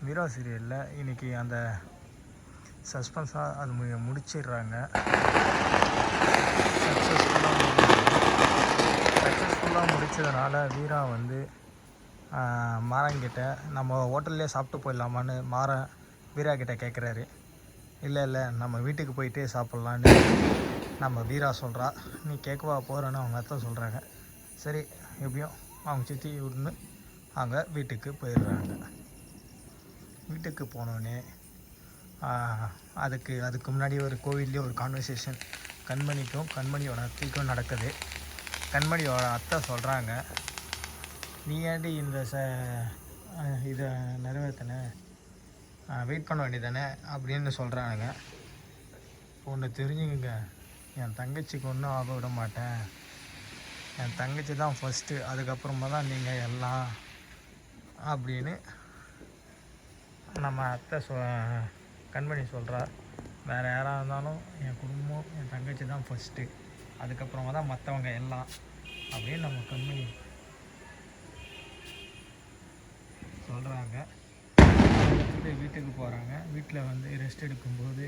வீரா சீரியலில் இன்றைக்கி அந்த சஸ்பென்ஸாக அது முடிச்சிடுறாங்க. சக்ஸஸ்ஃபுல்லாக முடித்ததுனால வீரா வந்து மாறன்கிட்ட நம்ம ஹோட்டல்லே சாப்பிட்டு போயிடலாமான்னு வீரா கிட்டே கேட்குறாரு. இல்லை நம்ம வீட்டுக்கு போயிட்டே சாப்பிட்லான்னு நம்ம வீரா சொல்கிறா. நீ கேட்கவா போகிறேன்னு அவங்க அத்தை சொல்கிறாங்க. சரி எப்படியும் அவங்க சித்தி விட்டுன்னு அங்கே வீட்டுக்கு போயிடுறாங்க. வீட்டுக்கு போனோடனே அதுக்கு முன்னாடி ஒரு கோவில்லேயே ஒரு கான்வர்சேஷன் கண்மணியோட அத்தைக்கும் நடக்குது. கண்மணியோட அத்தை சொல்கிறாங்க, நீ ஏன்டி இந்த இதை நிறைவேற்றின, வெயிட் பண்ண வேண்டியதானே அப்படின்னு சொல்கிறாங்க. ஒன்று தெரிஞ்சுங்க, என் தங்கச்சிக்கு ஒன்றும் ஆக விட மாட்டேன். என் தங்கச்சி தான் ஃபஸ்ட்டு, அதுக்கப்புறமா தான் நீங்கள் எல்லாம் அப்படின்னு நம்ம அத்தை கண்மணி சொல்கிறா. வேறு யாராக இருந்தாலும் என் குடும்பம் என் தங்கச்சி தான் ஃபஸ்ட்டு, அதுக்கப்புறமா தான் மற்றவங்க எல்லாம் அப்படின்னு நம்ம கண்மணி சொல்கிறாங்க. வீட்டுக்கு போகிறாங்க. வீட்டில் வந்து ரெஸ்ட் எடுக்கும்போது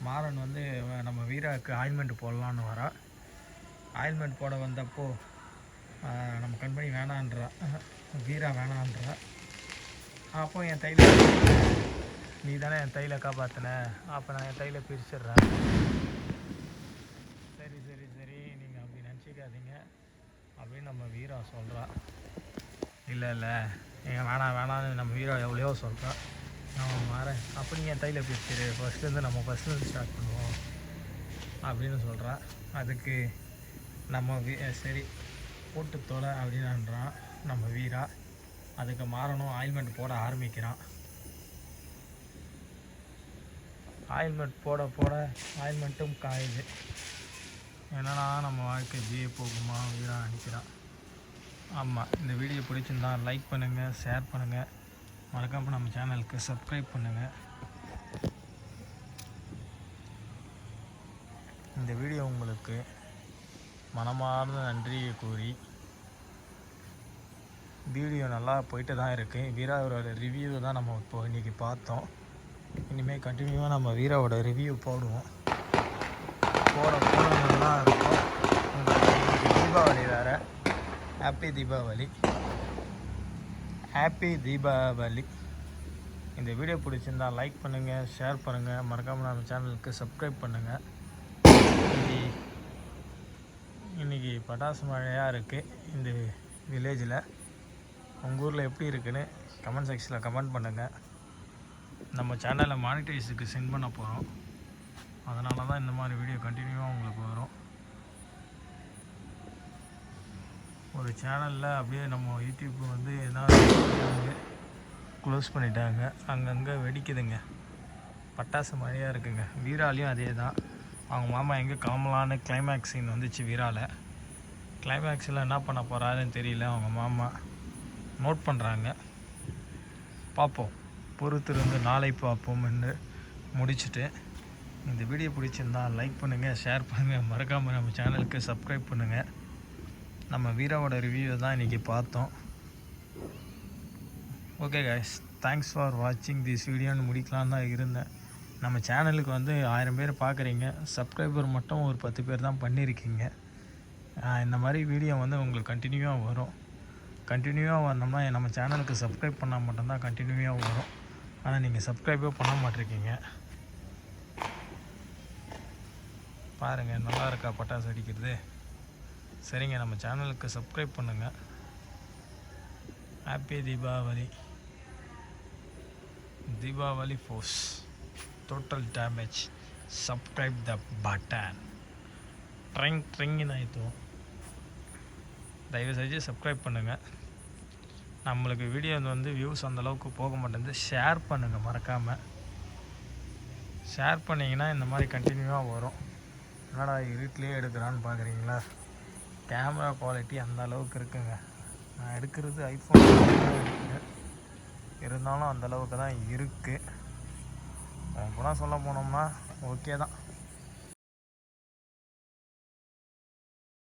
மாறன் வந்து நம்ம வீராவுக்கு ஆயில்மெண்ட் போடலான்னு வரா. ஆயில்மெண்ட் போட வந்தப்போ நம்ம கண்மணி வேணான்றா, வீரா வேணான்றா. அப்போ என் தைல நீ தானே என் தைல காப்பாற்றின, அப்போ நான் என் தைல பிரிச்சிடுறேன். சரி நீங்கள் அப்படி நினச்சிக்காதீங்க அப்படின்னு நம்ம வீரா சொல்கிறா. இல்லை எங்கள் வேணான்னு நம்ம வீரா எவ்வளோ சொல்கிறா. நான் மாறேன், அப்போ நீங்கள் என் தைல பிரிச்சிரு, ஃபஸ்ட்லேருந்து ஸ்டார்ட் பண்ணுவோம் அப்படின்னு சொல்கிறா. அதுக்கு நம்ம சரி போட்டு தொலை அப்படின்றான் நம்ம வீரா. அதுக்கு மாறணும் ஆயில்மெண்ட் போட ஆரம்பிக்கிறான். ஆயில்மெண்ட் போட ஆயில்மெண்ட்டும் காயுது. என்னன்னா நம்ம வாழ்க்கை இப்படியே போகுமா வீரா நினைக்கிறான். ஆமாம், இந்த வீடியோ பிடிச்சிருந்தா லைக் பண்ணுங்கள், ஷேர் பண்ணுங்கள், மறக்காமல் நம்ம சேனலுக்கு சப்ஸ்கிரைப் பண்ணுங்கள். இந்த வீடியோ உங்களுக்கு மனமார்ந்த நன்றியை கூறி, வீடியோ நல்லா போயிட்டு தான் இருக்குது. வீராவோட ரிவ்யூ தான் நம்ம இப்போ இன்றைக்கி பார்த்தோம். இனிமேல் கண்டினியூவாக நம்ம வீராவோட ரிவ்யூ போடுவோம். போட நல்லா இருக்கும். உங்களுக்கு இன்றைக்கி தீபாவளி வேறு. ஹாப்பி தீபாவளி. இந்த வீடியோ பிடிச்சிருந்தால் லைக் பண்ணுங்கள், ஷேர் பண்ணுங்கள், மறக்காமல் நம்ம சேனலுக்கு சப்ஸ்கிரைப் பண்ணுங்கள். இன்றைக்கி பட்டாசு மழையாக இருக்குது இந்த வில்லேஜில். உங்கள் ஊரில் எப்படி இருக்குன்னு கமெண்ட் செக்ஷனில் கமெண்ட் பண்ணுங்கள். நம்ம சேனலில் மானிட்டைஸுக்கு சென்ட் பண்ண போகிறோம். அதனால தான் இந்த மாதிரி வீடியோ கண்டினியூவாக உங்களுக்கு வரும். ஒரு சேனலில் அப்படியே நம்ம யூடியூப் வந்து எதாவது க்ளோஸ் பண்ணிட்டாங்க. அங்கங்கே வெடிக்குதுங்க, பட்டாசு மழையாக இருக்குங்க. வீராலையும் அதே தான். அவங்க மாமா எங்கே கிளம்பலான்னு கிளைமேக்ஸ் சீன் வந்துச்சு வீராவில். கிளைமேக்ஸில் என்ன பண்ண போகிறாருன்னு தெரியல. அவங்க மாமா நோட் பண்ணுறாங்க. பார்ப்போம், பொறுத்திருந்து நாளை பார்ப்போம் என்று முடிச்சுட்டு, இந்த வீடியோ பிடிச்சிருந்தால் லைக் பண்ணுங்கள், ஷேர் பண்ணுங்கள், மறக்காமல் நம்ம சேனலுக்கு சப்ஸ்கிரைப் பண்ணுங்கள். நம்ம வீராவோட ரிவ்யூ தான் இன்றைக்கி பார்த்தோம். ஓகே கைஸ், தேங்க்ஸ் ஃபார் வாட்சிங் திஸ் வீடியோன்னு முடிக்கலான்னு தான் இருந்தேன். நம்ம சேனலுக்கு வந்து 1000 பேர் பார்க்குறீங்க, சப்ஸ்கிரைபர் மட்டும் ஒரு 10 பேர் தான் பண்ணியிருக்கீங்க. இந்த மாதிரி வீடியோ வந்து உங்களுக்கு கண்டினியூவாக வரும். கண்டினியூவாக வரணும்னா நம்ம சேனலுக்கு சப்ஸ்கிரைப் பண்ணால் மட்டும்தான் கண்டினியூவாக வரும். ஆனால் நீங்கள் சப்ஸ்கிரைபே பண்ண மாட்டிருக்கீங்க. பாருங்கள், நல்லா இருக்கா பட்டாசு அடிக்கிறது. சரிங்க, நம்ம சேனலுக்கு சப்ஸ்கிரைப் பண்ணுங்கள். Happy Deepavali force total damage. Subscribe the button. ட்ரிங்னு ஆயிடுத்து. தயவு செஞ்சு சப்ஸ்கிரைப் பண்ணுங்கள். நம்மளுக்கு வீடியோ வந்து வியூஸ் அந்தளவுக்கு போக மாட்டேங்குது. ஷேர் பண்ணுங்கள், மறக்காமல் ஷேர் பண்ணிங்கன்னா இந்த மாதிரி கண்டினியூவாக வரும். என்னடா இருட்டிலே எடுக்கிறான்னு பார்க்குறீங்களா? கேமரா குவாலிட்டி அந்த அளவுக்கு இருக்குங்க. நான் எடுக்கிறது ஐஃபோன் இருக்குது, இருந்தாலும் அந்தளவுக்கு தான் இருக்குது. அப்போலாம் சொல்ல போனோம்னா ஓகே தான்.